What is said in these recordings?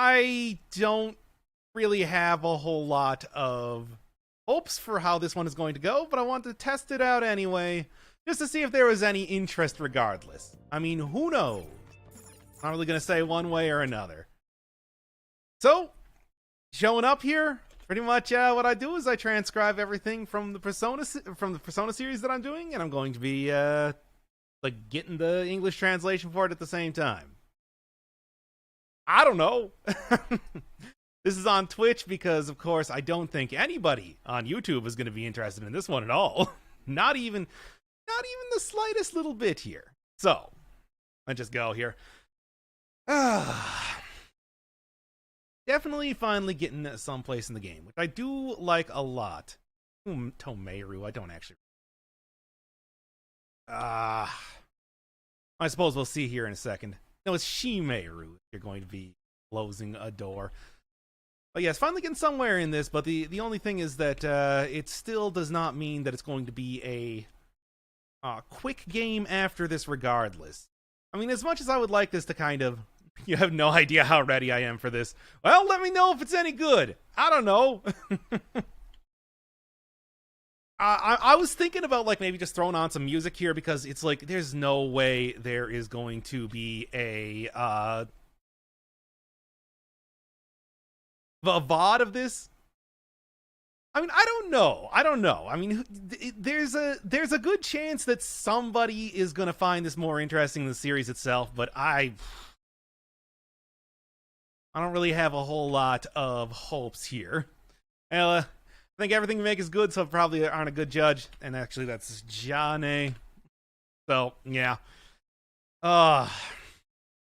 I don't really have a whole lot of hopes for how this one is going to go, but I want to test it out anyway, just to see if there was any interest regardless. I mean, who knows? I'm not really going to say one way or another. So, showing up here, pretty much what I do is I transcribe everything from the Persona series that I'm doing, and I'm going to be like getting the English translation for it at the same time. I don't know. This is on Twitch because, of course, I don't think anybody on YouTube is going to be interested in this one at all. Not even the slightest little bit here. So, let's just go here. Definitely finally getting someplace in the game, which I do like a lot. Tomeru, I don't actually. I suppose we'll see here in a second. No, it's Shimeru. You're going to be closing a door. But yes, finally getting somewhere in this, but the only thing is that it still does not mean that it's going to be a quick game after this regardless. I mean, as much as I would like this to kind of... You have no idea how ready I am for this. Well, let me know if it's any good. I don't know. I was thinking about like maybe just throwing on some music here because it's like there's no way there is going to be a VOD of this. I mean, I don't know. I mean, there's a good chance that somebody is going to find this more interesting than the series itself, but I don't really have a whole lot of hopes here. I think everything we make is good, so probably aren't a good judge. And actually, that's Jane. So, yeah.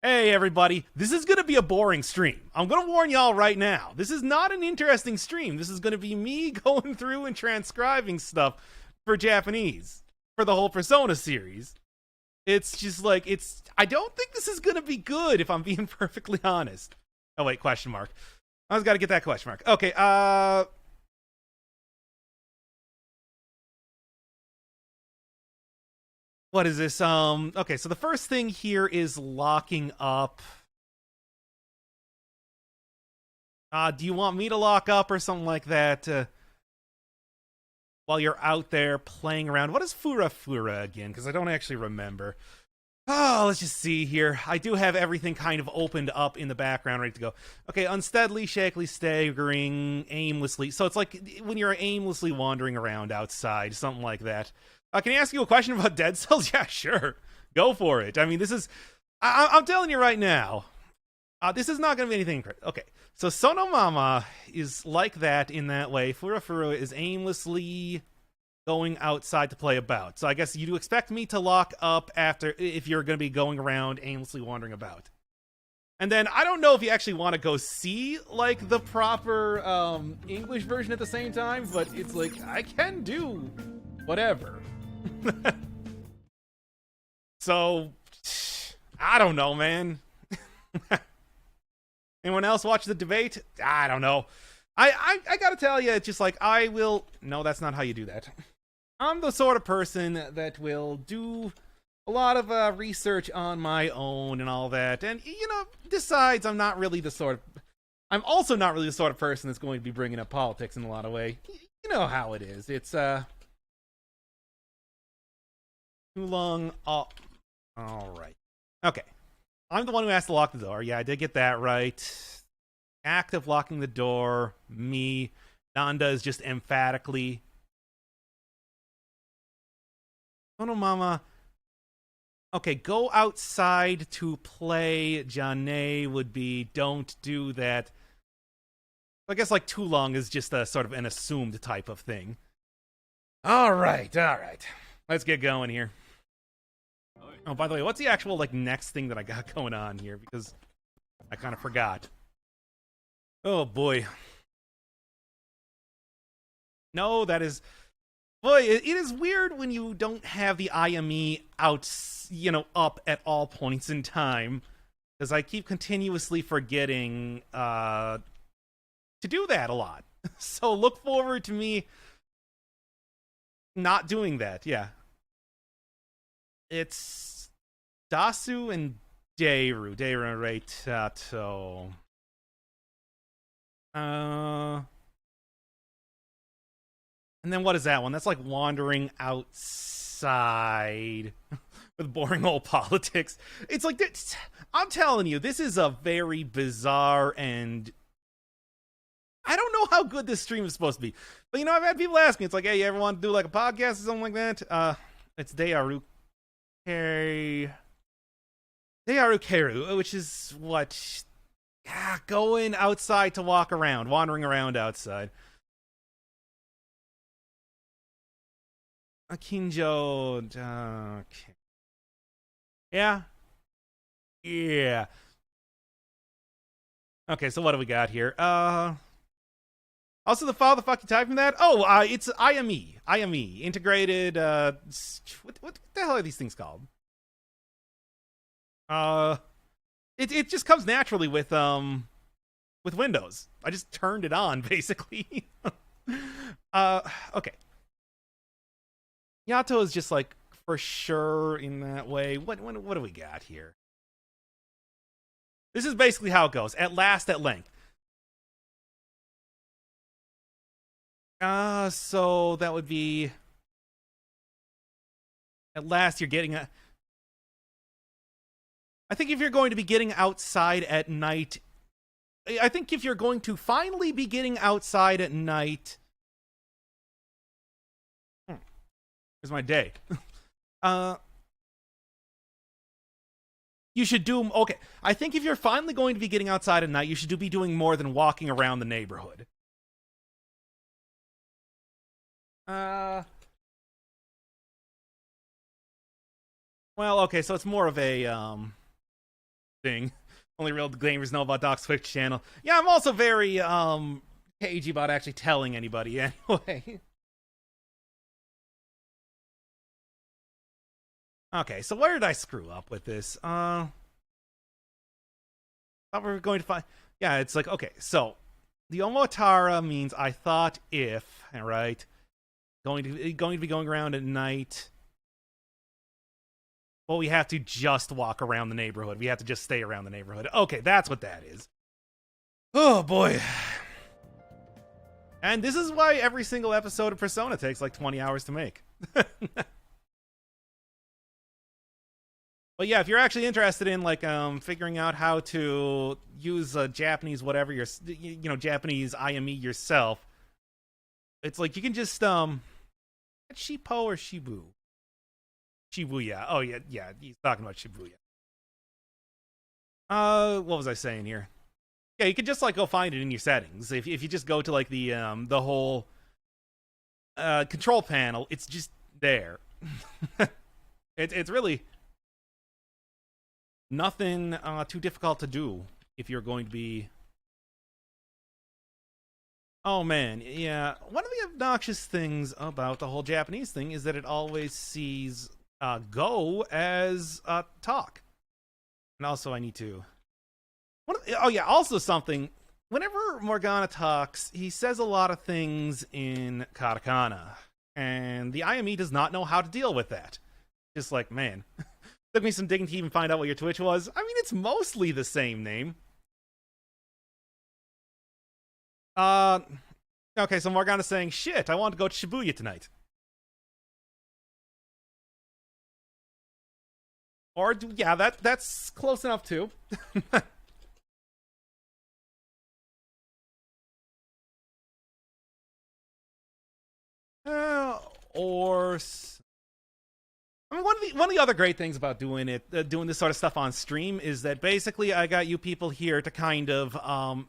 Hey, everybody. This is going to be a boring stream. I'm going to warn y'all right now. This is not an interesting stream. This is going to be me going through and transcribing stuff for Japanese for the whole Persona series. It's just like, I don't think this is going to be good, if I'm being perfectly honest. Oh, wait, question mark. I was got to get that question mark. Okay, what is this? Okay, so the first thing here is locking up. Do you want me to lock up or something like that? While you're out there playing around. What is Fura again? Because I don't actually remember. Oh, let's just see here. I do have everything kind of opened up in the background, ready to go. Okay, unsteadily, shakily, staggering, aimlessly. So it's like when you're aimlessly wandering around outside, something like that. Can I ask you a question about Dead Cells? Yeah, sure. Go for it. I mean, this is... I'm telling you right now, this is not going to be anything... Okay, so Sonomama is like that in that way. Fura is aimlessly... going outside to play about. So I guess you do expect me to lock up after if you're going to be going around aimlessly wandering about. And then I don't know if you actually want to go see like the proper English version at the same time, but it's like I can do whatever. So I don't know, man. Anyone else watch the debate? I don't know. I gotta tell you, it's just like I will... No, that's not how you do that. I'm the sort of person that will do a lot of research on my own and all that, and, you know, decides I'm not really the sort of... I'm also not really the sort of person that's going to be bringing up politics in a lot of way. You know how it is. It's, too long... Oh, alright. Okay. I'm the one who has to lock the door. Yeah, I did get that right. Act of locking the door. Me. Nanda is just emphatically... Oh no, Mama. Okay, go outside to play. Jane would be don't do that. I guess like too long is just a sort of an assumed type of thing. Alright. Let's get going here. Oh, by the way, what's the actual like next thing that I got going on here? Because I kind of forgot. Oh boy. No, that is... Boy, it is weird when you don't have the IME out, you know, up at all points in time. Because I keep continuously forgetting to do that a lot. So look forward to me not doing that, yeah. It's Dasu and Deiru. Deiru Reitato. And then what is that one? That's like wandering outside with boring old politics. It's like, I'm telling you, this is a very bizarre, and I don't know how good this stream is supposed to be. But, you know, I've had people ask me, it's like, hey, you ever want to do like a podcast or something like that? It's Deyaru Keru, which is what? Going outside to walk around, wandering around outside. Akinjo. Okay. Yeah. Yeah. Okay, so what do we got here? Also, the file the fuck you typing that? Oh, it's IME. Integrated, what the hell are these things called? It just comes naturally with Windows. I just turned it on, basically. Okay. Yato is just like for sure in that way. What do we got here? This is basically how it goes. At last, at length. So that would be at last you're getting a. I think if you're going to be getting outside at night, I think if you're going to finally be getting outside at night. Here's my day. You should do. Okay, I think if you're finally going to be getting outside at night, you should be doing more than walking around the neighborhood. Well, okay, so it's more of a thing. Only real gamers know about Doc's Twitch channel. Yeah, I'm also very cagey about actually telling anybody anyway. Okay, so where did I screw up with this? Thought we were going to find. Yeah, it's like, okay, so the Omotara means I thought if, right? Going to be going around at night. Well, we have to just walk around the neighborhood. We have to just stay around the neighborhood. Okay, that's what that is. Oh, boy. And this is why every single episode of Persona takes like 20 hours to make. But yeah, if you're actually interested in like figuring out how to use Japanese whatever Japanese IME yourself, it's like you can just Shippo or Shibu? Shibuya. Oh yeah, he's talking about Shibuya. What was I saying here? Yeah, you could just like go find it in your settings. If you just go to like the whole control panel, it's just there. It's really nothing too difficult to do if you're going to be. Oh man, yeah. One of the obnoxious things about the whole Japanese thing is that it always sees go as talk. And also I need to. Also something. Whenever Morgana talks, he says a lot of things in katakana, and the IME does not know how to deal with that. Just like, man. Took me some digging to even find out what your Twitch was. I mean, it's mostly the same name. Okay, so Morgana's saying, shit, I want to go to Shibuya tonight. Or, yeah, that's close enough, too. Or... I mean, one of the other great things about doing this sort of stuff on stream is that basically I got you people here to kind of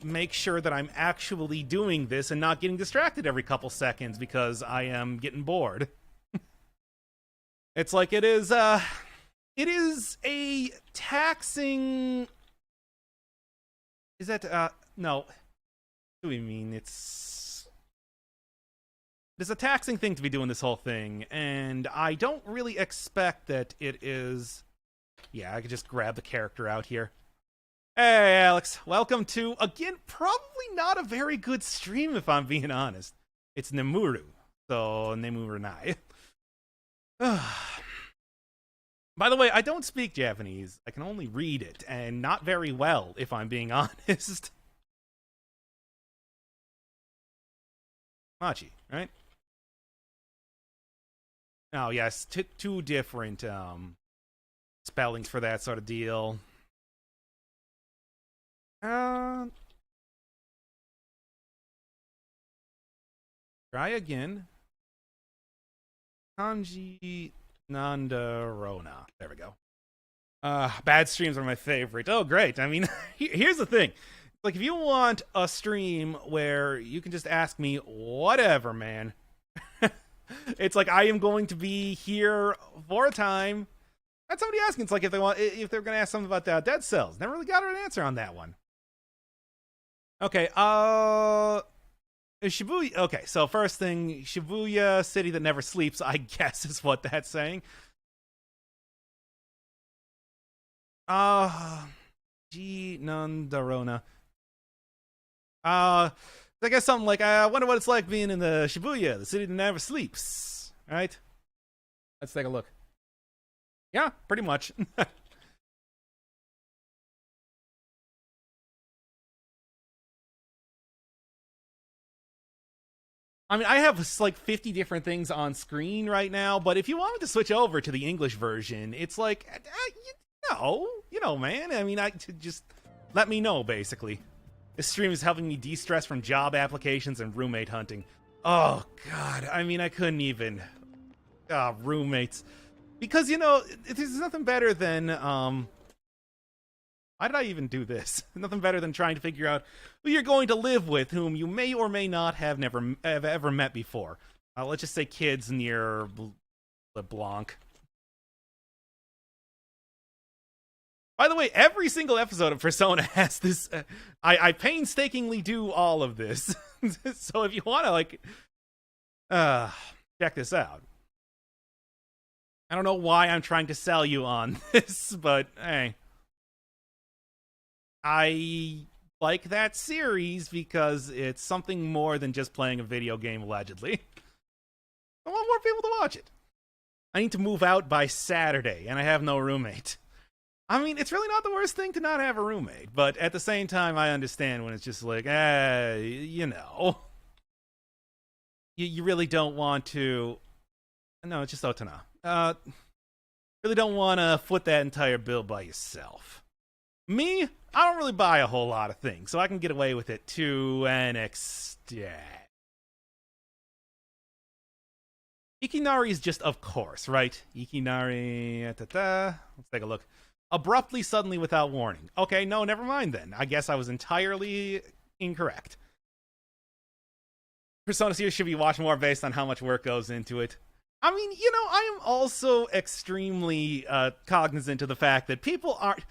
make sure that I'm actually doing this and not getting distracted every couple seconds because I am getting bored. It's like it is a taxing. Is that no? What do we mean? It's a taxing thing to be doing this whole thing, and I don't really expect that it is. Yeah, I could just grab the character out here. Hey, Alex, welcome to, again, probably not a very good stream if I'm being honest. It's Nemuru, so Nemuru Nai. By the way, I don't speak Japanese. I can only read it, and not very well, if I'm being honest. Machi, right? Oh, yes, two different spellings for that sort of deal. Try again. Kanji Nandarona. There we go. Bad streams are my favorite. Oh, great. I mean, here's the thing. Like, if you want a stream where you can just ask me whatever, man. It's like I am going to be here for a time. That's somebody asking. It's like if they're going to ask something about Dead Cells. Never really got an answer on that one. Okay, Shibuya. Okay, so first thing, Shibuya, city that never sleeps, I guess is what that's saying. G Nandarona. I guess something like, I wonder what it's like being in the Shibuya, the city that never sleeps. All right? Let's take a look. Yeah, pretty much. I mean, I have like 50 different things on screen right now, but if you wanted to switch over to the English version, it's like, you know, man. I mean, just let me know, basically. This stream is helping me de-stress from job applications and roommate hunting. Oh, God. I mean, I couldn't even. Roommates. Because, you know, there's nothing better than, why did I even do this? Nothing better than trying to figure out who you're going to live with, whom you may or may not have ever met before. Let's just say kids near LeBlanc. By the way, every single episode of Persona has this. I painstakingly do all of this. So if you want to, like, check this out. I don't know why I'm trying to sell you on this, but hey. I like that series because it's something more than just playing a video game, allegedly. I want more people to watch it. I need to move out by Saturday, and I have no roommate. I mean, it's really not the worst thing to not have a roommate, but at the same time, I understand when it's just like, you know. You really don't want to... No, it's just Otana. Really don't want to foot that entire bill by yourself. Me, I don't really buy a whole lot of things, so I can get away with it to an extent. Ikinari is just of course, right? Ikinari, let's take a look. Abruptly, suddenly, without warning. Okay, no, never mind then. I guess I was entirely incorrect. Persona series should be watched more based on how much work goes into it. I mean, you know, I am also extremely cognizant of the fact that people aren't...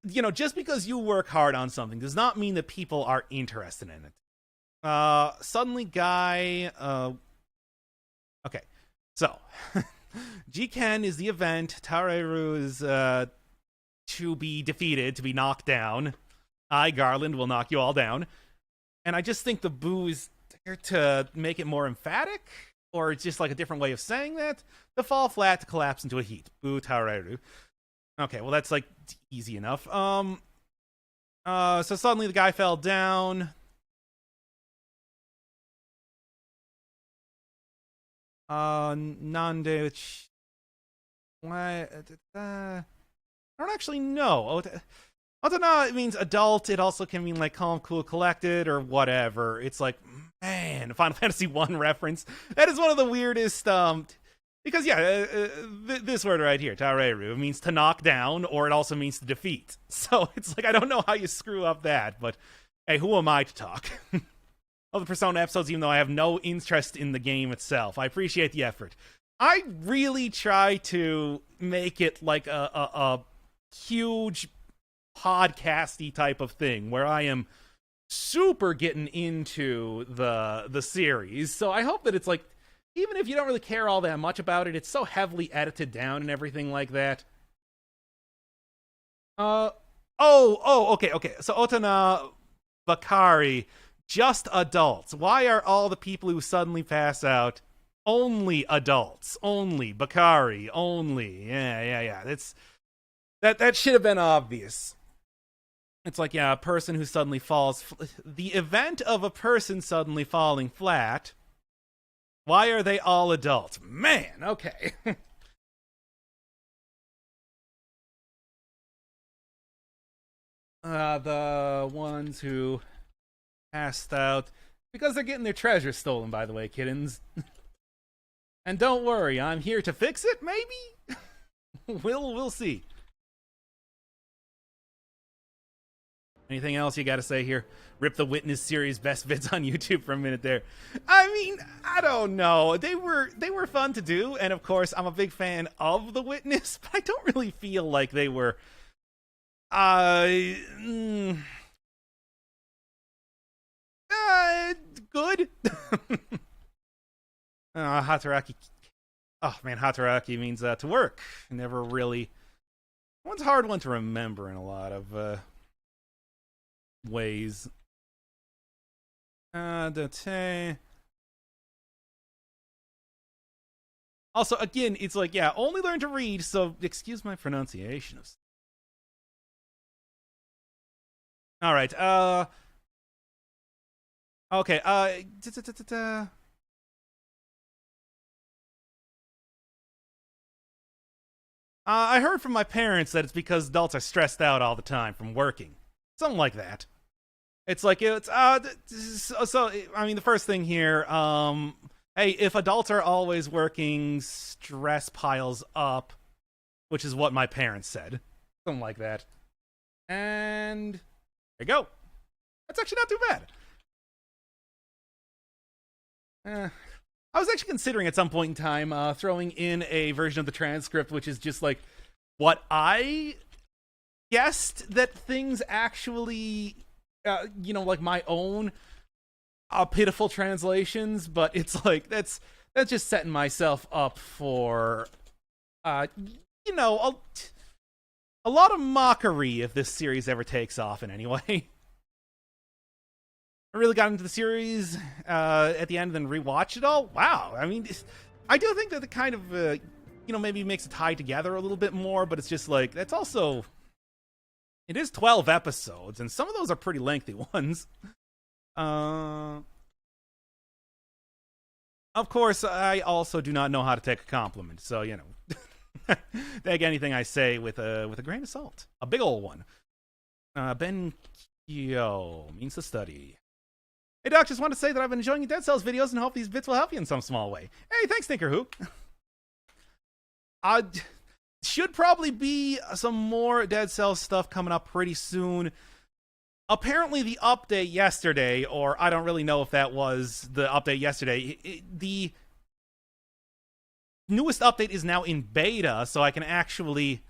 You know, just because you work hard on something does not mean that people are interested in it. Suddenly Guy... Okay, so... G-Ken is the event. Tareru is to be defeated, to be knocked down. Garland, will knock you all down. And I just think the boo is there to make it more emphatic, or it's just like a different way of saying that. To fall flat, to collapse into a heap. Boo Tareru. Okay, well that's like easy enough. So suddenly the guy fell down. Nande, which... I don't actually know. Otana, it means adult. It also can mean like calm, cool, collected, or whatever. It's like, man, Final Fantasy 1 reference. That is one of the weirdest, because yeah, this word right here, Tareru, means to knock down, or it also means to defeat. So it's like, I don't know how you screw up that, but hey, who am I to talk? All the Persona episodes, even though I have no interest in the game itself. I appreciate the effort. I really try to make it like a huge podcasty type of thing where I am super getting into the series. So I hope that it's like, even if you don't really care all that much about it, it's so heavily edited down and everything like that. Okay. So Otana, Bakari, just adults. Why are all the people who suddenly pass out only adults? Only Bakari, only. Yeah. That should have been obvious. It's like, yeah, a person who suddenly falls... The event of a person suddenly falling flat Why are they all adults? Man, okay. The ones who passed out because they're getting their treasure stolen, by the way, kittens. And don't worry, I'm here to fix it, maybe? We'll see. Anything else you gotta say here? Rip the Witness series best vids on YouTube for a minute there. I mean, I don't know. They were fun to do, and of course, I'm a big fan of The Witness, but I don't really feel like they were good. Hataraki. Oh man, Hataraki means to work. Never really. One's a hard one to remember in a lot of ways. Also, again, it's like, yeah, only learn to read, so excuse my pronunciation of. All right. Okay. I heard from my parents that it's because adults are stressed out all the time from working. Something like that. It's like, it's, so, I mean, the first thing here, hey, if adults are always working, stress piles up, which is what my parents said. Something like that. And there you go. That's actually not too bad. I was actually considering at some point in time throwing in a version of the transcript, which is just like what I guessed that things actually, like my own pitiful translations, but it's like that's just setting myself up for, a lot of mockery if this series ever takes off in any way. I really got into the series at the end and then rewatched it all. Wow. I mean, I do think that it kind of, maybe makes it tie together a little bit more, but it's just like, that's also, it is 12 episodes, and some of those are pretty lengthy ones. Of course, I also do not know how to take a compliment, so, take anything I say with a grain of salt. A big old one. Ben Kyo means to study. Hey, Doc, just want to say that I've been enjoying your Dead Cells videos and hope these bits will help you in some small way. Hey, thanks, Tinkerhoo. Should probably be some more Dead Cells stuff coming up pretty soon. Apparently, the update yesterday, or I don't really know if that was the update yesterday, the newest update is now in beta, so I can actually...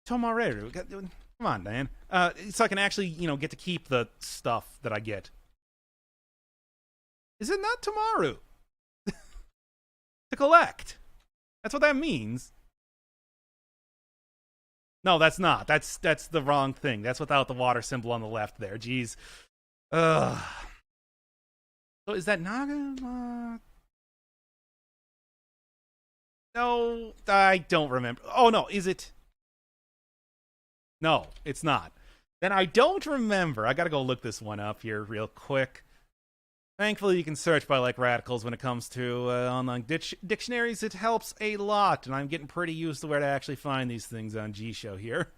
Tomareru. Come on, Dan. So I can actually, get to keep the stuff that I get. Is it not Tomaru? To collect. That's what that means. No, that's not. That's the wrong thing. That's without the water symbol on the left there. Jeez. So is that Naga? No, I don't remember. Oh, no, is it? No, it's not. Then I don't remember. I gotta go look this one up here real quick. Thankfully, you can search by, radicals when it comes to online dictionaries. It helps a lot, and I'm getting pretty used to where to actually find these things on G-Show here.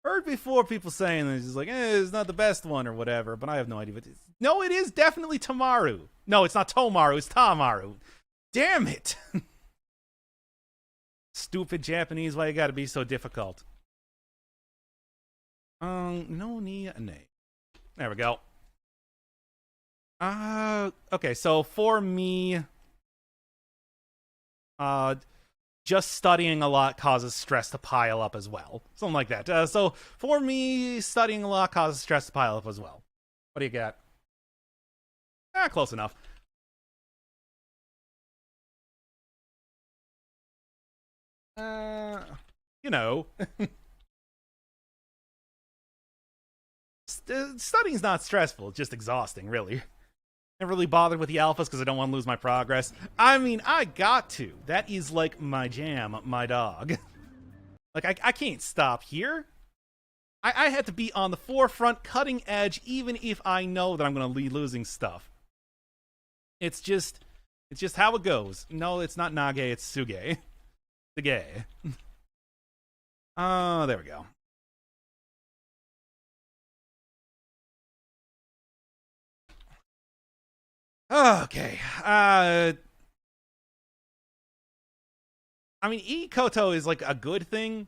Heard before people saying this, it's like, it's not the best one or whatever, but I have no idea what it is. No, it is definitely Tamaru. No, it's not Tomaru, it's Tamaru. Damn it! Stupid Japanese, why you gotta be so difficult? No ni ne. There we go. Okay, so for me, just studying a lot causes stress to pile up as well. Something like that. So for me, studying a lot causes stress to pile up as well. What do you got? Close enough. Studying's not stressful, it's just exhausting, really. Never really bothered with the alphas because I don't want to lose my progress. I mean, I got to. That is like my jam, my dog. I can't stop here. I had to be on the forefront, cutting edge, even if I know that I'm going to be losing stuff. It's just how it goes. No, it's not Nage, it's Suge. Suge. Oh, there we go. Okay. I mean, Ikoto is like a good thing.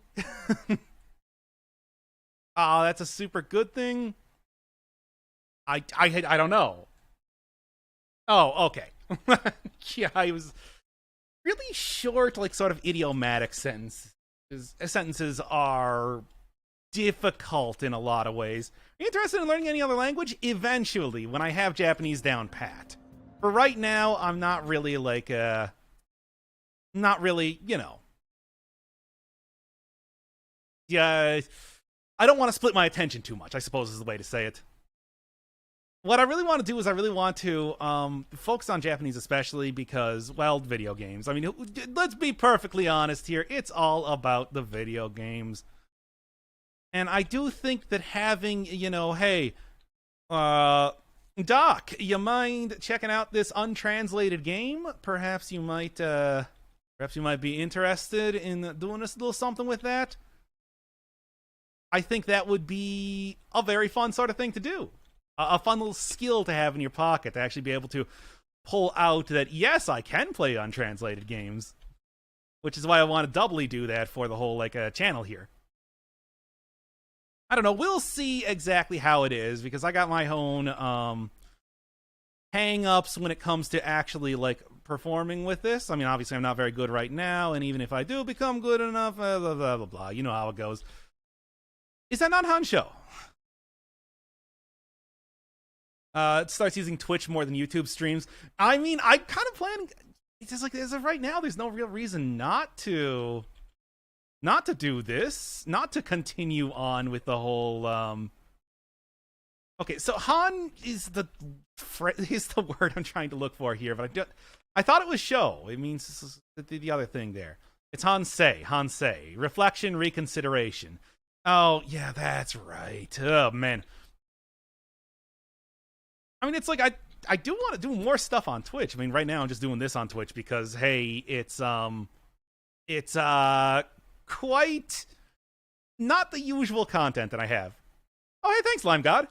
Oh, that's a super good thing. I don't know. Oh, okay. Yeah, I was really short, like sort of idiomatic sentences. Sentences are difficult in a lot of ways. Are you interested in learning any other language? Eventually, when I have Japanese down pat. For right now, I'm not really like not really, you know. Yeah, I don't want to split my attention too much, I suppose is the way to say it. What I really want to do is I really want to focus on Japanese, especially because, well, video games. I mean, let's be perfectly honest here. It's all about the video games. And I do think that having, you know, hey, Doc, you mind checking out this untranslated game? Perhaps you might be interested in doing a little something with that. I think that would be a very fun sort of thing to do. A fun little skill to have in your pocket to actually be able to pull out that, yes, I can play untranslated games. Which is why I want to doubly do that for the whole, like, channel here. I don't know, we'll see exactly how it is, because I got my own, hang-ups when it comes to actually, like, performing with this. I mean, obviously I'm not very good right now, and even if I do become good enough, blah, blah, blah, blah. You know how it goes. Is that not Hansho? It starts using Twitch more than YouTube streams. I mean, I kind of plan. It's just like, as of right now, there's no real reason not to do this, not to continue on with the whole. Okay, so Han is the word I'm trying to look for here, but I thought it was show. It means the other thing there. It's Hansei, reflection, reconsideration. Oh yeah, that's right. Oh man. I mean, it's like I do want to do more stuff on Twitch. I mean, right now I'm just doing this on Twitch because, hey, it's quite not the usual content that I have. Oh, hey, thanks, Lime God.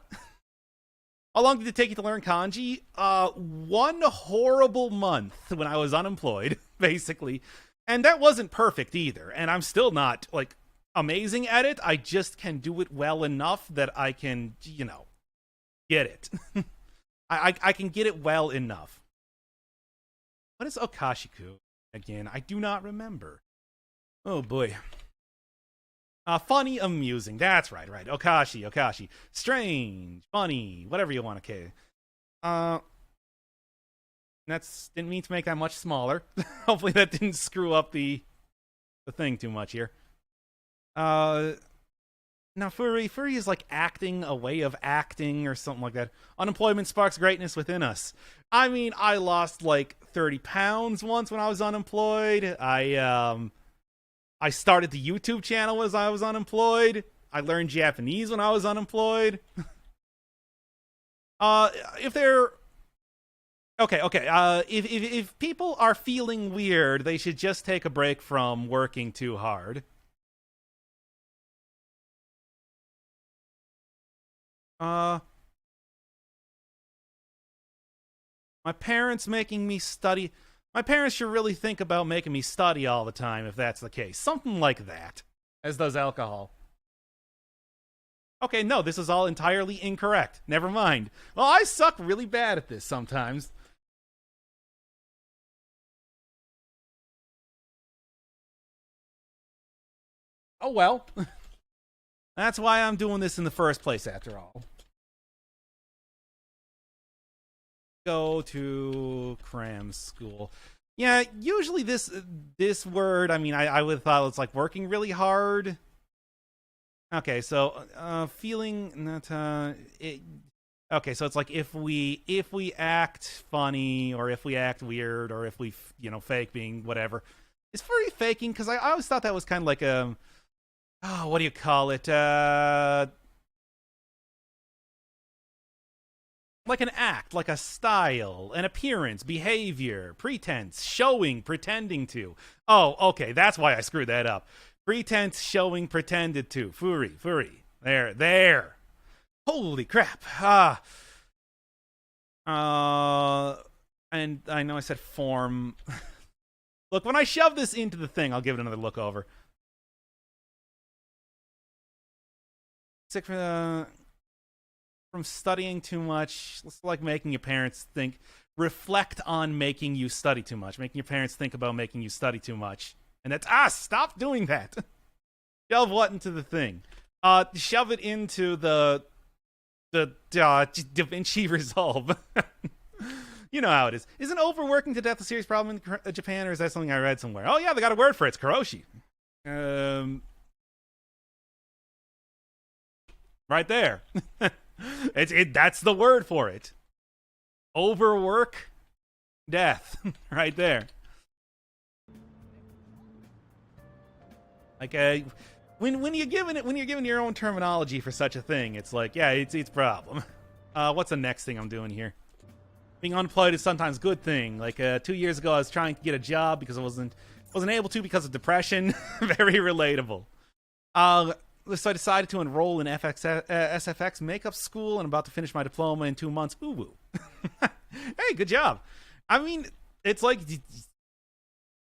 How long did it take you to learn kanji? 1 horrible month when I was unemployed, basically. And that wasn't perfect either. And I'm still not, like, amazing at it. I just can do it well enough that I can, you know, get it. I can get it well enough. What is Okashiku again? I do not remember. Oh boy. Funny, amusing. That's right. Okashi. Strange, funny, whatever you want to say. Didn't mean to make that much smaller. Hopefully that didn't screw up the thing too much here. Now, Furry is like acting, a way of acting or something like that. Unemployment sparks greatness within us. I mean, I lost like 30 pounds once when I was unemployed. I started the YouTube channel as I was unemployed. I learned Japanese when I was unemployed. If they're... Okay. If people are feeling weird, they should just take a break from working too hard. My parents making me study. My parents should really think about making me study all the time if that's the case. Something like that. As does alcohol. Okay, no, this is all entirely incorrect. Never mind. Well, I suck really bad at this sometimes. Oh well. That's why I'm doing this in the first place, after all. Go to cram school. Yeah, usually this word, I mean, I would have thought it's like working really hard. Okay, so feeling not okay, so it's like if we act funny, or if we act weird, or if we, you know, fake being whatever. Is furry faking? Because I always thought that was kind of like Oh, what do you call it? Like an act, like a style, an appearance, behavior, pretense, showing, pretending to. Oh, okay, that's why I screwed that up. Pretense, showing, pretended to. Furi. There. Holy crap. And I know I said form. Look, when I shove this into the thing, I'll give it another look over. Sick from studying too much. It's like making your parents think. Reflect on making you study too much. Making your parents think about making you study too much. And that's, stop doing that. Shove what into the thing? Shove it into the Da Vinci Resolve. You know how it is. Isn't overworking to death a serious problem in Japan, or is that something I read somewhere? Oh yeah, they got a word for it. It's karoshi. Right there. That's the word for it. Overwork, death. Right there. Like when you're given your own terminology for such a thing, it's like, yeah, it's a problem. What's the next thing I'm doing here? Being unemployed is sometimes a good thing. Like 2 years ago, I was trying to get a job because I wasn't able to because of depression. Very relatable. So I decided to enroll in SFX makeup school, and I'm about to finish my diploma in 2 months. Ooh woo. Hey, good job. I mean, it's like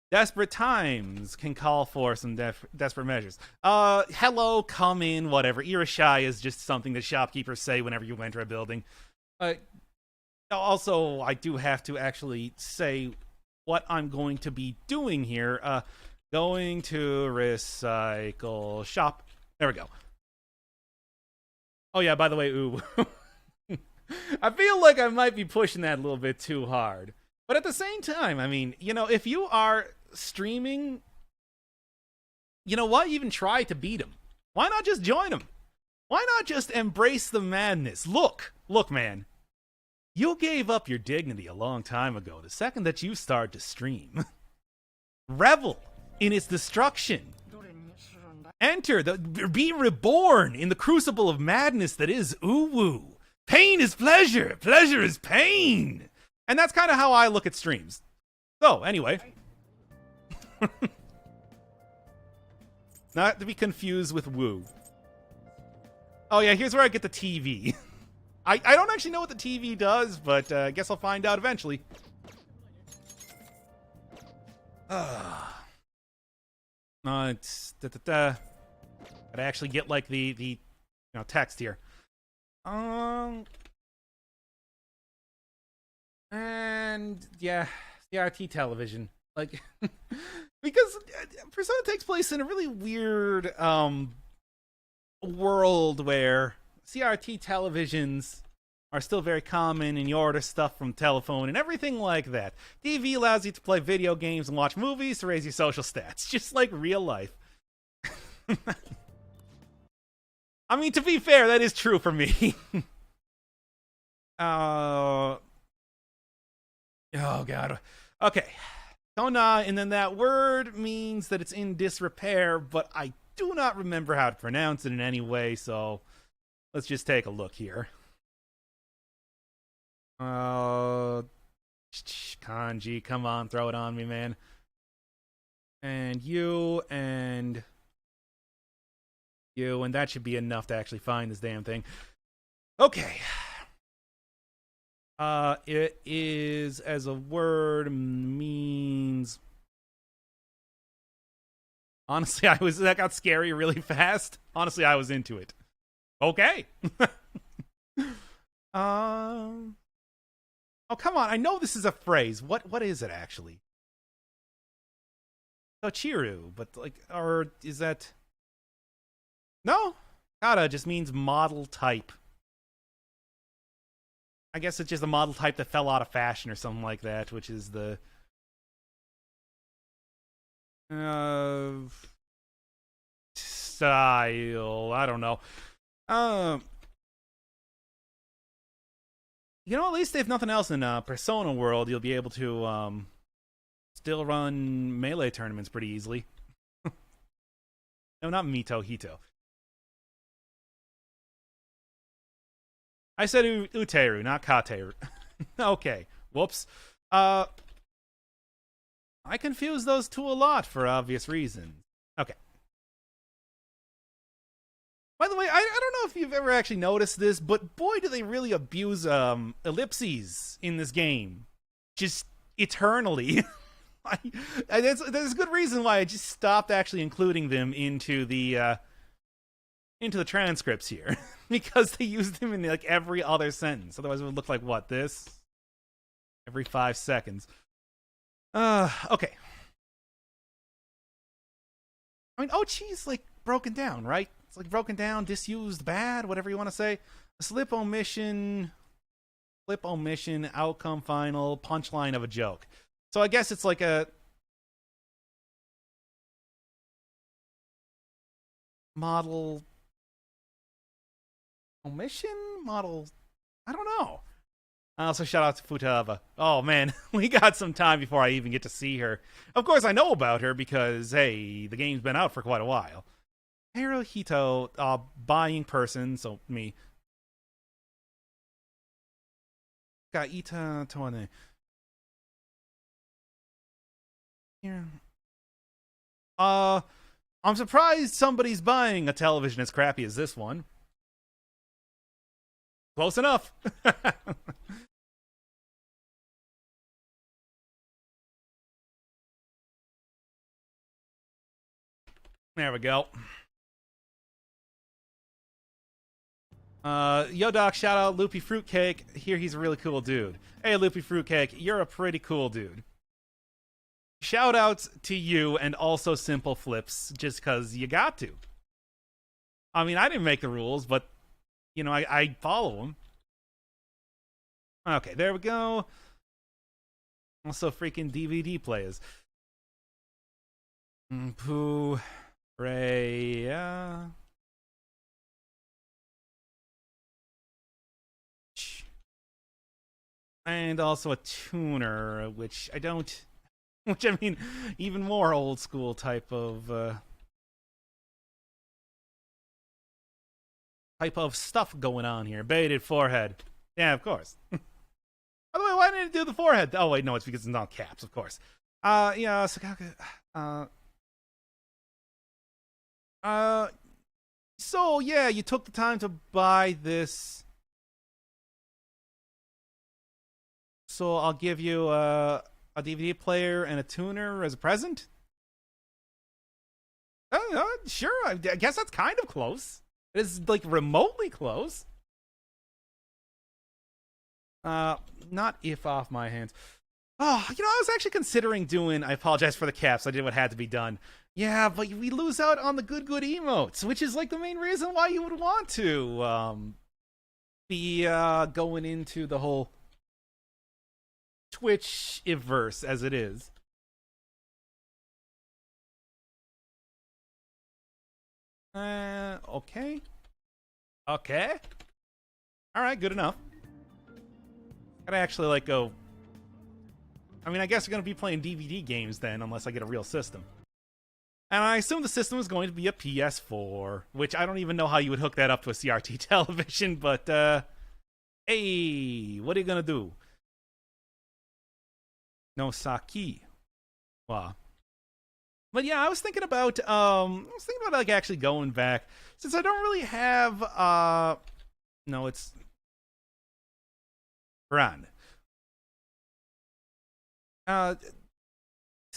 desperate times can call for some desperate measures. Hello, come in, whatever. Irashai is just something that shopkeepers say whenever you enter a building. Also, I do have to actually say what I'm going to be doing here. Going to recycle shop. There we go. Oh yeah, by the way, ooh. I feel like I might be pushing that a little bit too hard. But at the same time, I mean, if you are streaming, why even try to beat him? Why not just join him? Why not just embrace the madness? Look, man. You gave up your dignity a long time ago, the second that you started to stream. Revel in its destruction. Be reborn in the crucible of madness that is Uwu. Pain is pleasure. Pleasure is pain. And that's kind of how I look at streams. So, anyway. Not to be confused with Woo. Oh yeah, here's where I get the TV. I don't actually know what the TV does, but I guess I'll find out eventually. No, it's gotta actually get like the text here. And yeah, CRT television, like because Persona takes place in a really weird world where CRT televisions are still very common, and you order stuff from telephone and everything like that. TV allows you to play video games and watch movies to raise your social stats, just like real life. I mean, to be fair, that is true for me. Oh god. Okay. Tona, and then that word means that it's in disrepair, but I do not remember how to pronounce it in any way, so let's just take a look here. Kanji, come on, throw it on me, man. And you, and that should be enough to actually find this damn thing. Okay. It is, as a word, means... Honestly, that got scary really fast. Honestly, I was into it. Okay. Oh, come on. I know this is a phrase. What is it, actually? Tochiru, but, or is that... No? Kata just means model type. I guess it's just a model type that fell out of fashion or something like that, which is the... style. I don't know. At least if nothing else in Persona World, you'll be able to still run Melee tournaments pretty easily. No, not Mito, Hito. I said Uteru, not Kateru. Okay, whoops. I confuse those two a lot for obvious reasons. Okay. By the way, I don't know if you've ever actually noticed this, but boy, do they really abuse ellipses in this game. Just eternally. There's a good reason why I just stopped actually including them into the transcripts here. Because they use them in like every other sentence. Otherwise it would look like what, this? Every 5 seconds. Okay. I mean, Ochi's like broken down, right? It's like broken down, disused, bad, whatever you want to say. A slip, omission, outcome, final, punchline of a joke. So I guess it's like a model omission? Model, I don't know. Also, shout out to Futaba. Oh man, we got some time before I even get to see her. Of course, I know about her because, hey, the game's been out for quite a while. Hirohito, buying person, so me. Gaita Toane. Here. I'm surprised somebody's buying a television as crappy as this one. Close enough. There we go. Yodoc, shout out Loopy Fruitcake. Here he's a really cool dude. Hey, Loopy Fruitcake, you're a pretty cool dude. Shout outs to you and also Simple Flips, just because you got to. I mean, I didn't make the rules, but, you know, I follow them. Okay, there we go. Also, freaking DVD players. Pooh. Raya. And also a tuner, which I don't... Which, I mean, even more old school type of stuff going on here. Baited forehead. Yeah, of course. By the way, why didn't it do the forehead? Oh, wait, no, it's because it's not caps, of course. Yeah, Sakaka. So, yeah, you took the time to buy this. So I'll give you a DVD player and a tuner as a present? Sure, I guess that's kind of close. It is, like, remotely close. Not if off my hands. Oh, you know, I was actually considering doing, I apologize for the caps, I did what had to be done. Yeah, but we lose out on the good emotes, which is, like, the main reason why you would want to, be, going into the whole Twitch-iverse as it is. Okay. Okay. Alright, good enough. Gotta actually, like, go... I mean, I guess we're gonna be playing DVD games then, unless I get a real system. And I assume the system is going to be a PS4, which I don't even know how you would hook that up to a CRT television, but, hey, what are you gonna do? No Saki. Wow. But yeah, I was thinking about like actually going back, since I don't really have no, it's Run. It's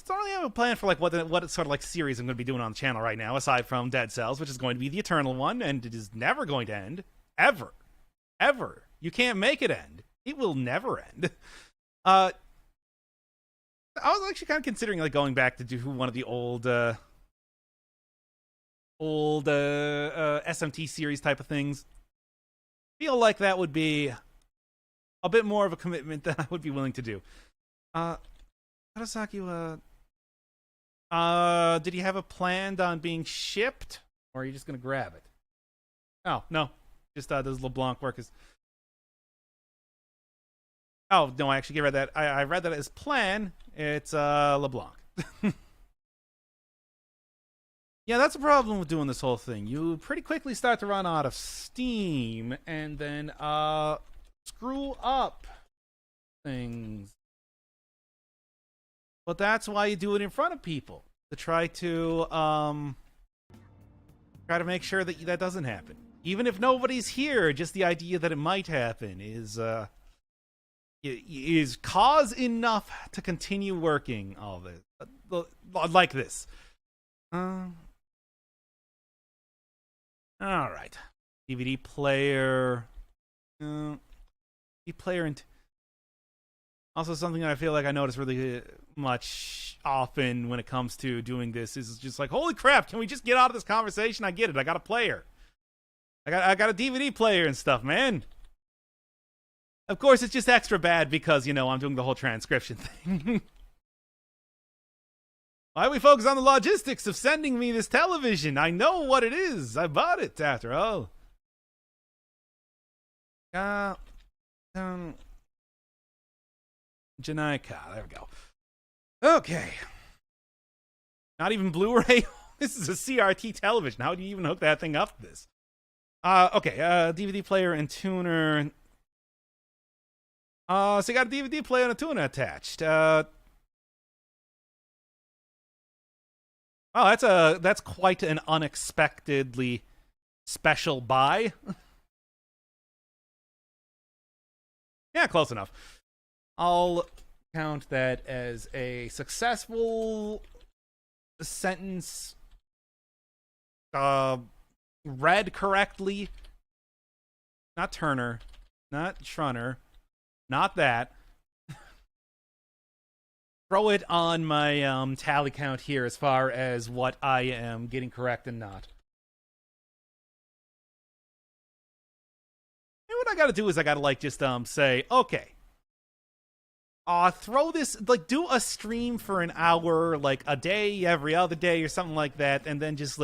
not really have a plan for like what sort of like series I'm going to be doing on the channel right now, aside from Dead Cells, which is going to be the eternal one, and it is never going to end, ever. You can't make it end. It will never end. I was actually kind of considering like going back to do one of the old SMT series type of things. Feel like that would be a bit more of a commitment than I would be willing to do. Harasaki, did you have a plan on being shipped, or are you just gonna grab it? Oh no, just those LeBlanc workers. Oh no, I actually read that. I read that as plan. It's LeBlanc. Yeah, that's a problem with doing this whole thing. You pretty quickly start to run out of steam, and then screw up things. But that's why you do it in front of people, to try to make sure that that doesn't happen. Even if nobody's here, just the idea that it might happen is cause enough to continue working all this like this. All right, DVD player, DVD player, and also something that I feel like I notice really much often when it comes to doing this is just like, holy crap, can we just get out of this conversation? I get it. I got a player. I got a DVD player and stuff, man. Of course, it's just extra bad because, I'm doing the whole transcription thing. Why we focus on the logistics of sending me this television? I know what it is. I bought it after all. Janaika. There we go. Okay. Not even Blu-ray. This is a CRT television. How do you even hook that thing up to this? Okay. DVD player and tuner. So you got a DVD player and a tuner attached. Oh, that's quite an unexpectedly special buy. Yeah, close enough. I'll count that as a successful sentence. Read correctly. Not Turner. Not Trunner. Not that. Throw it on my tally count here as far as what I am getting correct and not. And what I gotta do is I gotta just say, okay. Throw this, do a stream for an hour, a day, every other day, or something like that, and then just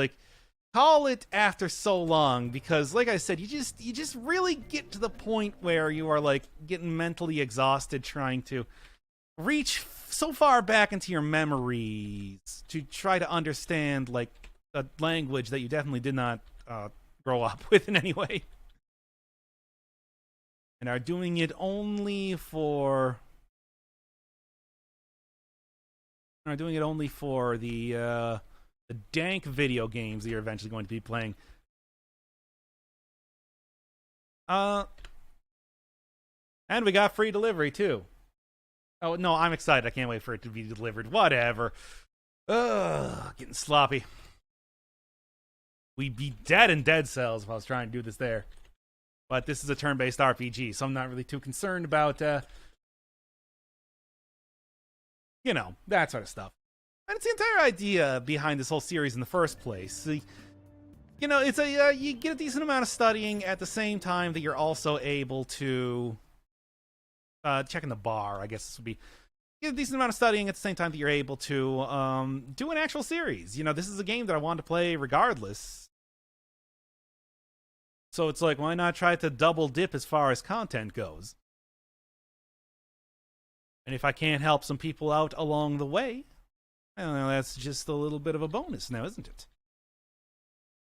call it after so long, because like I said, you just really get to the point where you are getting mentally exhausted trying to reach so far back into your memories to try to understand a language that you definitely did not grow up with in any way, and are doing it only for the dank video games that you're eventually going to be playing. And we got free delivery too. Oh, no, I'm excited. I can't wait for it to be delivered. Whatever. Ugh, getting sloppy. We'd be dead in Dead Cells if I was trying to do this there. But this is a turn-based RPG, so I'm not really too concerned about, that sort of stuff. And it's the entire idea behind this whole series in the first place. It's you get a decent amount of studying at the same time that you're also able to... checking the bar, I guess this would be. You get a decent amount of studying at the same time that you're able to do an actual series. This is a game that I wanted to play regardless. So it's why not try to double dip as far as content goes? And if I can't help some people out along the way, well, that's just a little bit of a bonus now, isn't it?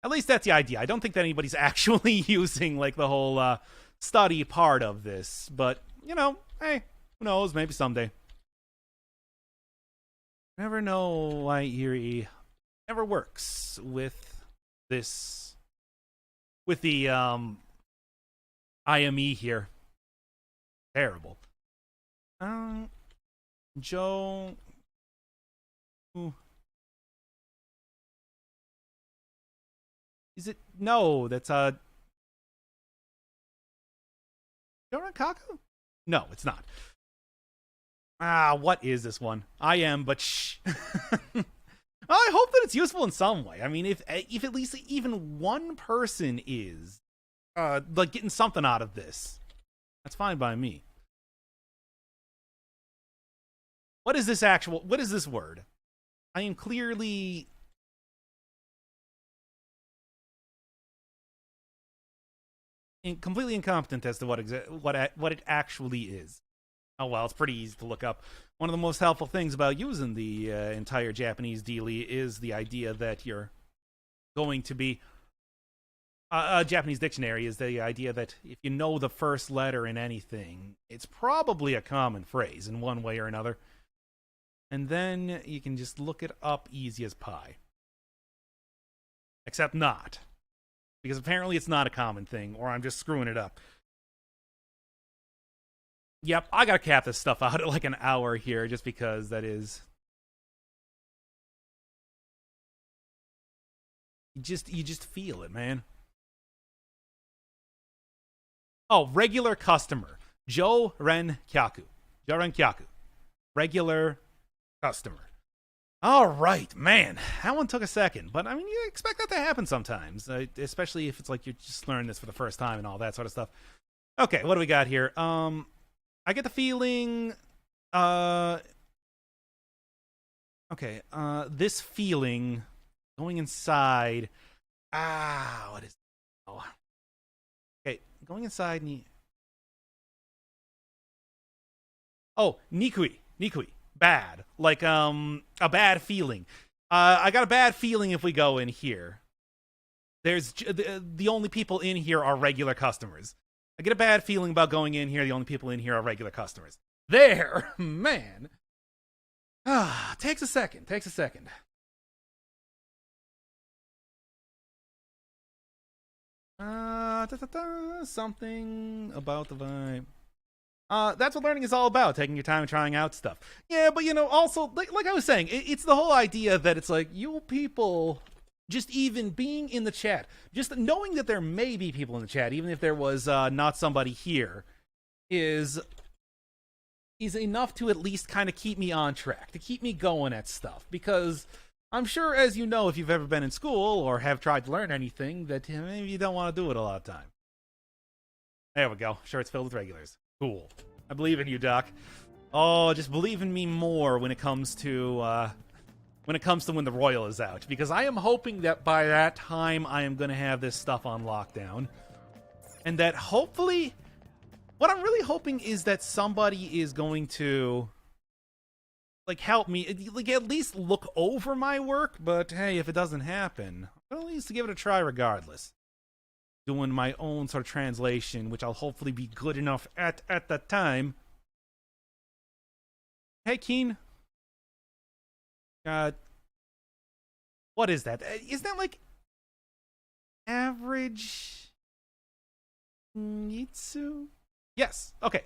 At least that's the idea. I don't think that anybody's actually using, the whole study part of this, but... hey, who knows? Maybe someday. Never know why Erie never works with this, with the IME here. Terrible. Joe. Ooh. Is it? No, that's Joe Rankaku? No, it's not. What is this one? I am, but shh. I hope that it's useful in some way. I mean, if at least even one person is getting something out of this, that's fine by me. What is this word? I am clearly completely incompetent as to what it actually is. Oh well, it's pretty easy to look up. One of the most helpful things about using the entire Japanese dealie is the idea that you're going to be a Japanese dictionary is the idea that if you know the first letter in anything, it's probably a common phrase in one way or another. And then you can just look it up easy as pie. Except not. Because apparently it's not a common thing, or I'm just screwing it up. Yep, I gotta cap this stuff out at like an hour here, just because that is... You just feel it, man. Oh, regular customer. Jo Ren Kyaku. Jo Ren Kyaku. Regular customer. All right, man. That one took a second. But, I mean, you expect that to happen sometimes. Especially if it's like you're just learning this for the first time and all that sort of stuff. Okay, what do we got here? I get the feeling... Okay, this feeling... Going inside... what is... Oh... Going inside... Oh, Nikui. Bad. Like, a bad feeling. I got a bad feeling if we go in here. There's... The only people in here are regular customers. I get a bad feeling about going in here. The only people in here are regular customers. There! Man! Takes a second. Something about the vibe. That's what learning is all about, taking your time and trying out stuff. Yeah, but also, like I was saying, it's the whole idea that it's like, you people, just even being in the chat, just knowing that there may be people in the chat, even if there was not somebody here, is enough to at least kind of keep me on track, to keep me going at stuff, because... I'm sure, as you know, if you've ever been in school or have tried to learn anything, that maybe you don't want to do it a lot of time. There we go. Sure, it's filled with regulars. Cool. I believe in you, Doc. Oh, just believe in me more when it comes to when the Royal is out, because I am hoping that by that time I am going to have this stuff on lockdown, and that hopefully, what I'm really hoping is that somebody is going to. Like, help me, like, at least look over my work, but hey, if it doesn't happen, I'll at least give it a try regardless. Doing my own sort of translation, which I'll hopefully be good enough at that time. Hey, Keen. What is that? Is that, like, average... Nitsu? Yes, okay.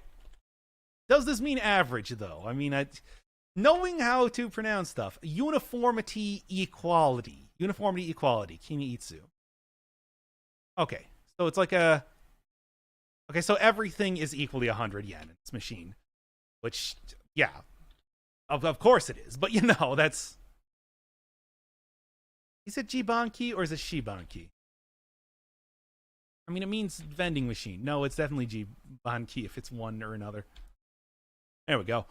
Does this mean average, though? I mean, knowing how to pronounce stuff. Uniformity equality. Kimi-itsu. Okay. So it's like a... Okay, so everything is equally 100 yen in this machine. Which, yeah. Of course it is. But, that's... Is it Jibanki or is it Shibanki? I mean, it means vending machine. No, it's definitely Jibanki if it's one or another. There we go.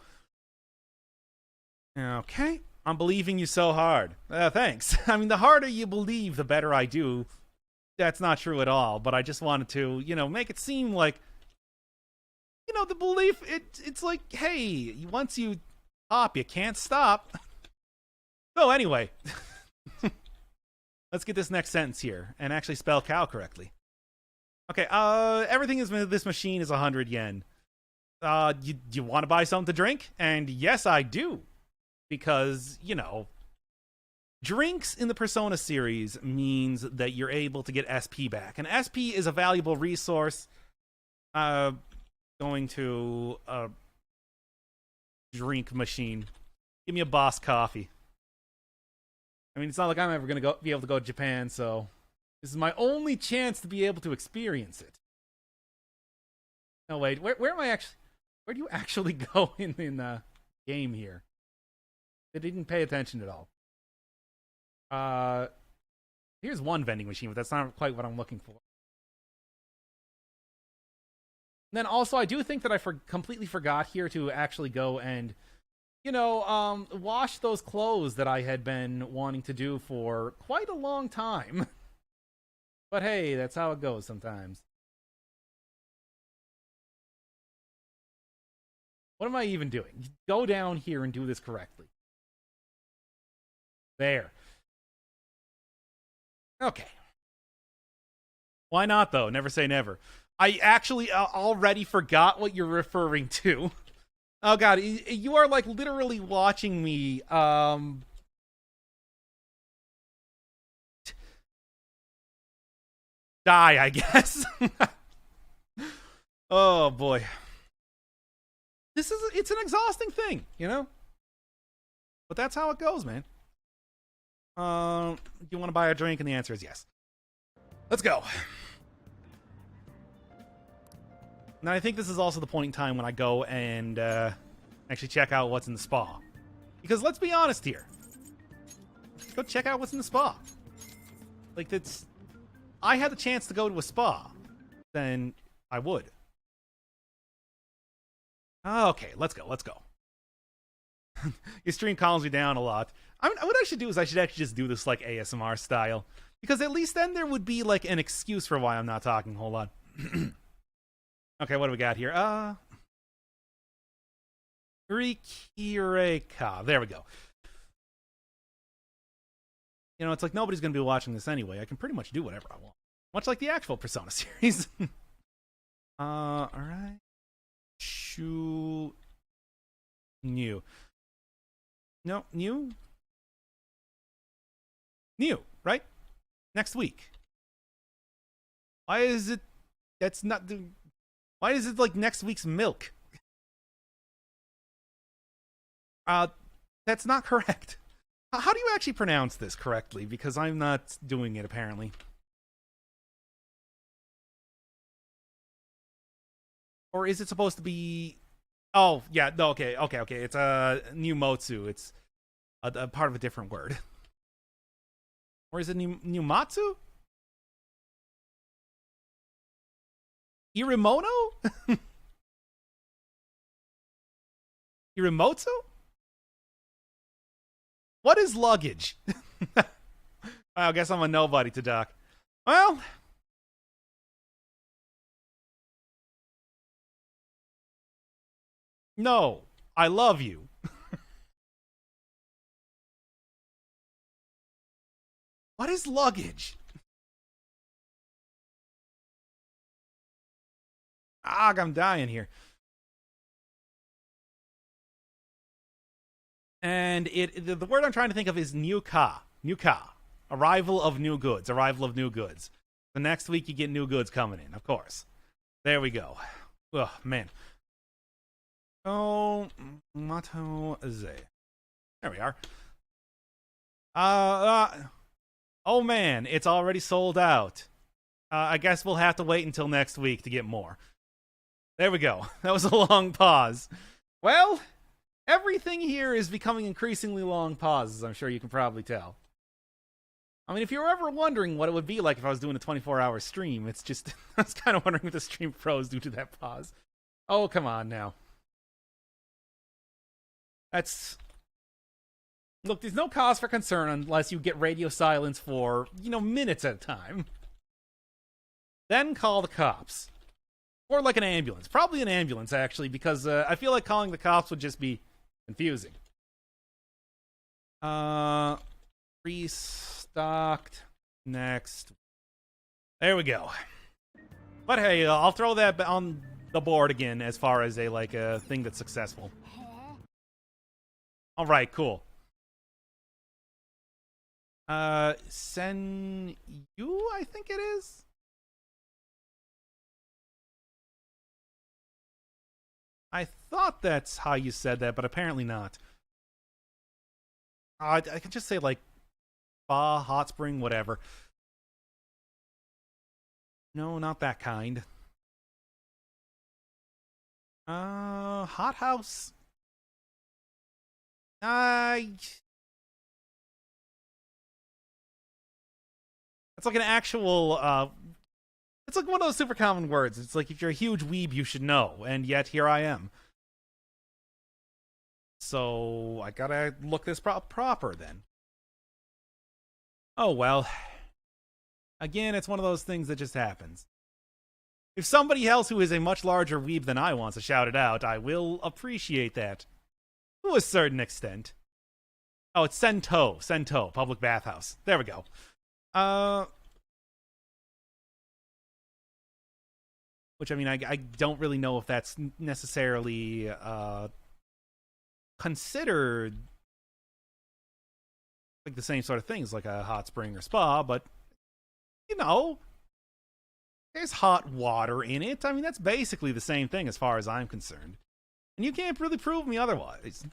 Okay, I'm believing you so hard. Thanks. I mean, the harder you believe, the better I do. That's not true at all, but I just wanted to, make it seem like, the belief, it's like, hey, once you hop, you can't stop. So anyway, let's get this next sentence here, and actually spell cow correctly. Okay, everything in this machine is 100 yen. You want to buy something to drink? And yes, I do. Because, drinks in the Persona series means that you're able to get SP back. And SP is a valuable resource. Going to a drink machine. Give me a Boss coffee. I mean, it's not like I'm ever going to be able to go to Japan, so this is my only chance to be able to experience it. No, wait, where am I actually... Where do you actually go in the game here? They didn't pay attention at all. Here's one vending machine, but that's not quite what I'm looking for. And then also, I do think that I completely forgot here to actually go and, wash those clothes that I had been wanting to do for quite a long time. But hey, that's how it goes sometimes. What am I even doing? Go down here and do this correctly. There. Okay. Why not, though? Never say never. I actually already forgot what you're referring to. Oh, God. You are, like, literally watching me, die, I guess. Oh, boy. It's an exhausting thing, you know? But that's how it goes, man. Do you want to buy a drink? And the answer is yes. Let's go. Now, I think this is also the point in time when I go and actually check out what's in the spa. Because let's be honest here. Let's go check out what's in the spa. Like, that's... I had the chance to go to a spa. Then I would. Okay, let's go. Your stream calms me down a lot. What I should do is I should actually just do this like ASMR style. Because at least then there would be like an excuse for why I'm not talking a whole lot. Okay, what do we got here? Rikireka. There we go. You know, it's like nobody's going to be watching this anyway. I can pretty much do whatever I want. Much like the actual Persona series. Alright. New. No, new? New, right? Next week. Why is it... That's not... Why is it like next week's milk? That's not correct. How do you actually pronounce this correctly? Because I'm not doing it, apparently. Or is it supposed to be... Oh, yeah, no, okay. It's new Motsu. It's a part of a different word. Or is it new Matsu? Irimono? Irimotsu? What is luggage? I guess I'm a nobody to Doc. Well... No, I love you. What is luggage? I'm dying here. And the word I'm trying to think of is New-ka. New-ka. Arrival of new goods. Arrival of new goods. The next week you get new goods coming in, of course. There we go. Oh, man. Oh, Mato Ze. There we are. Oh man, it's already sold out. I guess we'll have to wait until next week to get more. There we go. That was a long pause. Well, everything here is becoming increasingly long pauses, I'm sure you can probably tell. I mean, if you were ever wondering what it would be like if I was doing a 24-hour stream, it's just... I was kind of wondering if the stream froze due to that pause. Oh, come on now. That's... Look, there's no cause for concern unless you get radio silence for, minutes at a time. Then call the cops. Or like an ambulance. Probably an ambulance, actually, because I feel like calling the cops would just be confusing. Restocked next. There we go. But hey, I'll throw that on the board again as far as a thing that's successful. All right, cool. Sen Yu, I think it is. I thought that's how you said that, but apparently not. I can just say like spa, hot spring, whatever. No, not that kind. Hot house. It's like an actual, it's like one of those super common words. It's like if you're a huge weeb, you should know, and yet here I am. So, I gotta look this proper then. Oh well. Again, it's one of those things that just happens. If somebody else who is a much larger weeb than I wants to shout it out, I will appreciate that. To a certain extent. Oh, it's Sento. Sento, public bathhouse. There we go. Which, I mean, I don't really know if that's necessarily considered like the same sort of things like a hot spring or spa, but you know, there's hot water in it. I mean, that's basically the same thing as far as I'm concerned. And you can't really prove me otherwise.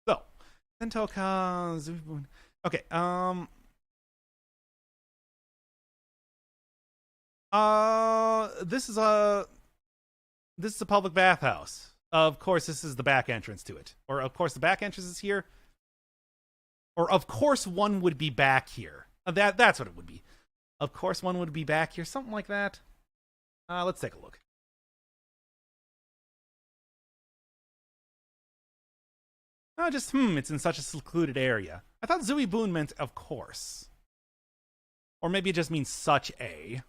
So, Sentoka. Okay, this is a public bathhouse. Of course, this is the back entrance to it. Or, of course, the back entrance is here. Or, of course, one would be back here. That's what it would be. Of course, one would be back here. Something like that. Let's take a look. It's in such a secluded area. I thought Zuibun meant of course. Or maybe it just means such a.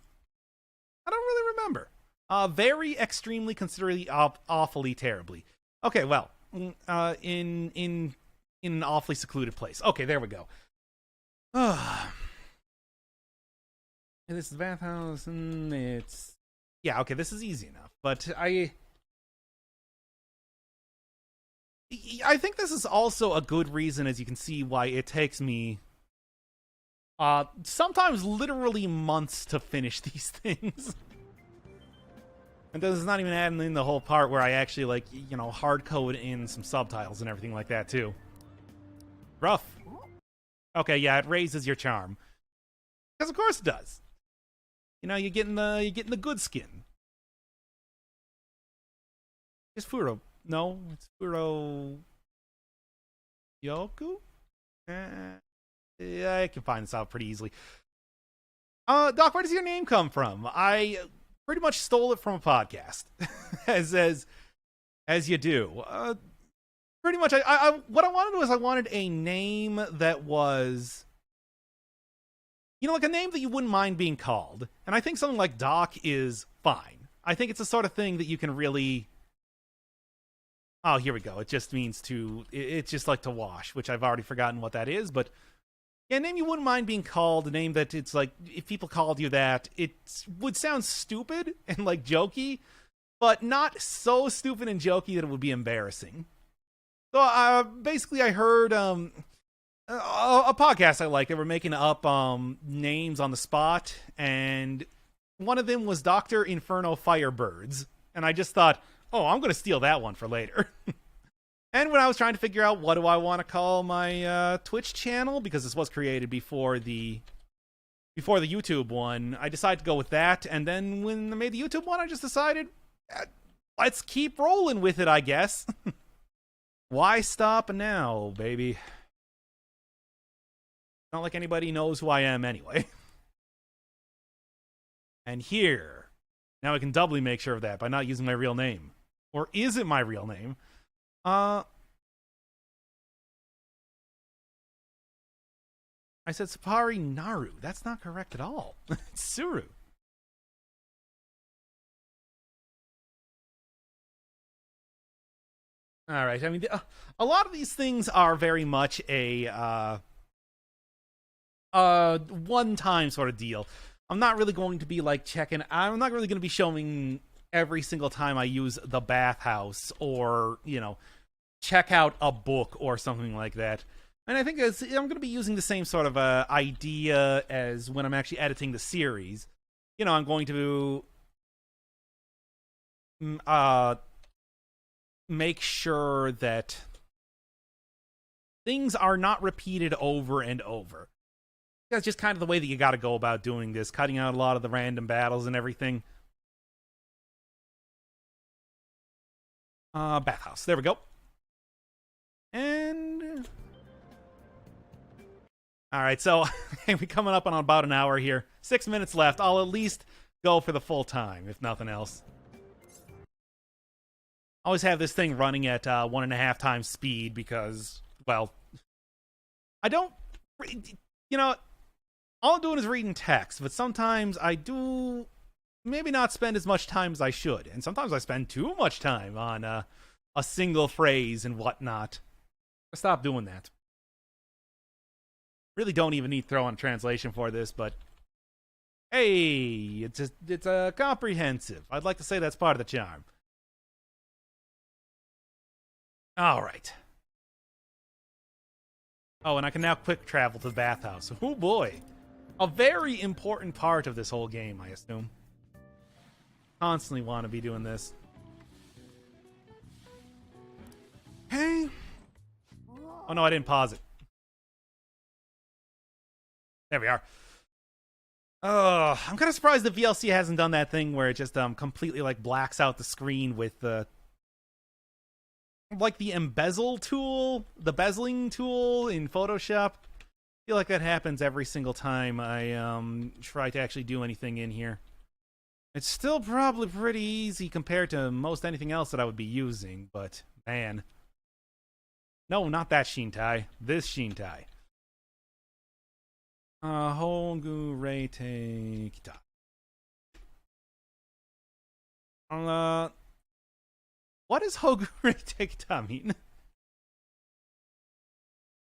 I don't really remember. Very extremely, considerably, awfully, terribly. Okay, well, in an awfully secluded place. Okay, there we go. And this is the bathhouse, and it's... Yeah, okay, this is easy enough. But I think this is also a good reason, as you can see, why it takes me sometimes literally months to finish these things. And this is not even adding in the whole part where I actually, like, you know, hard code in some subtitles and everything like that, too. Rough. Okay, yeah, it raises your charm. Because of course it does. You know, you're getting the good skin. It's Furo. No, it's Furo Yoku? Yeah, I can find this out pretty easily. Doc, where does your name come from? I pretty much stole it from a podcast. as you do. Pretty much, what I wanted was I wanted a name that was, you know, like a name that you wouldn't mind being called. And I think something like Doc is fine. I think it's the sort of thing that you can really... Oh, here we go. It just means to... It's just like to wash, which I've already forgotten what that is. But yeah, a name you wouldn't mind being called, a name that it's like, if people called you that, it would sound stupid and like jokey, but not so stupid and jokey that it would be embarrassing. So basically I heard a podcast I like. They were making up names on the spot, and one of them was Doctor Inferno Firebirds. And I just thought, oh, I'm going to steal that one for later. And when I was trying to figure out what do I want to call my Twitch channel, because this was created before the YouTube one, I decided to go with that. And then when I made the YouTube one, I just decided, let's keep rolling with it, I guess. Why stop now, baby? Not like anybody knows who I am anyway. And here, now I can doubly make sure of that by not using my real name. Or is it my real name? I said Sapari Naru. That's not correct at all. It's Suru. All right. I mean, a lot of these things are very much a one-time sort of deal. I'm not really going to be like checking. I'm not really going to be showing every single time I use the bathhouse or, you know, check out a book or something like that. And I think I'm going to be using the same sort of idea as when I'm actually editing the series. You know, I'm going to make sure that things are not repeated over and over. That's just kind of the way that you got to go about doing this, cutting out a lot of the random battles and everything. Bathhouse. There we go. And... Alright, so we're coming up on about an hour here. 6 minutes left. I'll at least go for the full time, if nothing else. I always have this thing running at 1.5 times speed because, well, I don't... You know, all I'm doing is reading text, but sometimes I do maybe not spend as much time as I should. And sometimes I spend too much time on a single phrase and whatnot. Stop doing that. Really don't even need to throw on a translation for this, but hey, it's a comprehensive. I'd like to say that's part of the charm. All right. Oh, and I can now quick travel to the bathhouse. Oh boy. A very important part of this whole game, I assume. Constantly want to be doing this. Hey. Oh no, I didn't pause it. There we are. I'm kind of surprised the VLC hasn't done that thing where it just completely like blacks out the screen with the like the embezzle tool, the bezeling tool in Photoshop. I feel like that happens every single time I try to actually do anything in here. It's still probably pretty easy compared to most anything else that I would be using, but man. No, not that Shintai. This Shintai. Hongu Reite Kita. What does Hongu Reite Kita mean?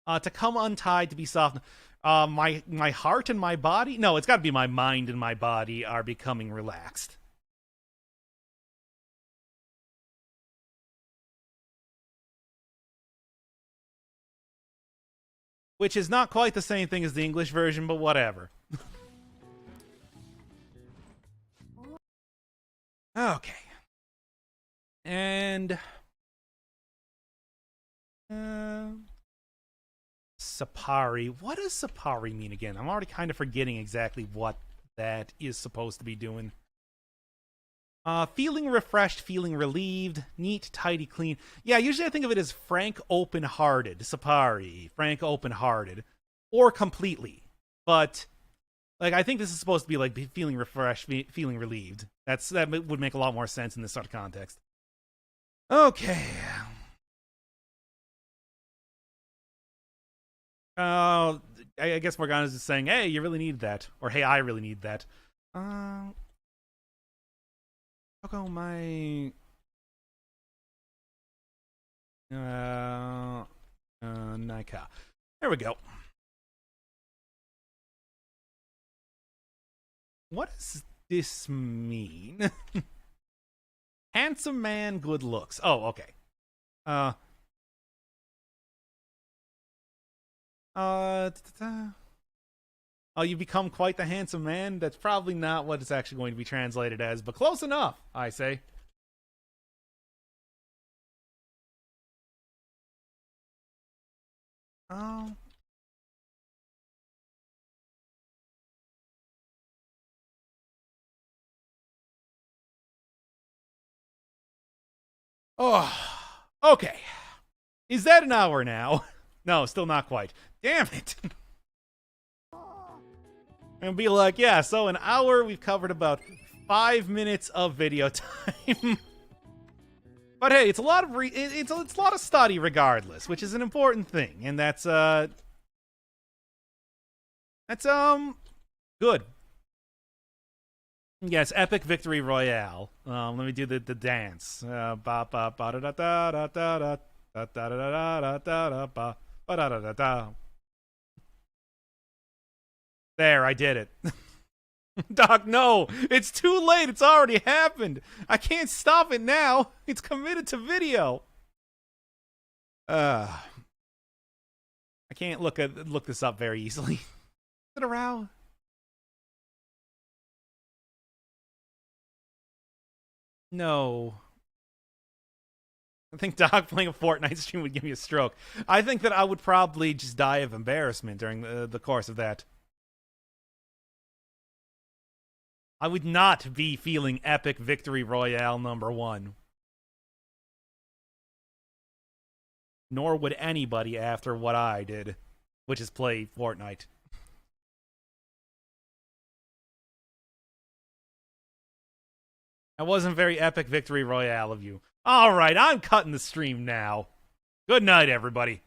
To come untied, to be soft. My heart and my body? No, it's got to be my mind and my body are becoming relaxed. Which is not quite the same thing as the English version, but whatever. Okay. And Sapari. What does Sapari mean again? I'm already kind of forgetting exactly what that is supposed to be doing. Feeling refreshed, feeling relieved, neat, tidy, clean. Yeah, usually I think of it as frank, open-hearted. Sapari, frank, open-hearted, or completely. But like, I think this is supposed to be like feeling refreshed, feeling relieved. That would make a lot more sense in this sort of context. Okay. I guess Morgana's just saying, hey, you really need that. Or, hey, I really need that. How come my... Nika. There we go. What does this mean? Handsome man, good looks. Oh, okay. Oh, you become quite the handsome man? That's probably not what it's actually going to be translated as, but close enough, I say. Oh. Oh. Okay. Is that an hour now? No, still not quite. Damn it. And be like, yeah, so an hour, we've covered about 5 minutes of video time. But hey, it's a lot of it's a lot of study regardless, which is an important thing, and that's good. Yes, epic victory royale. Let me do the dance. Ba ba ba da da da da da da da da da da da ba ba da da da. There, I did it. Doc, no! It's too late! It's already happened! I can't stop it now! It's committed to video! I can't look this up very easily. Is it a row? No. I think Doc playing a Fortnite stream would give me a stroke. I think that I would probably just die of embarrassment during the course of that. I would not be feeling epic victory royale #1. Nor would anybody after what I did, which is play Fortnite. That wasn't very epic victory royale of you. Alright, I'm cutting the stream now. Good night, everybody.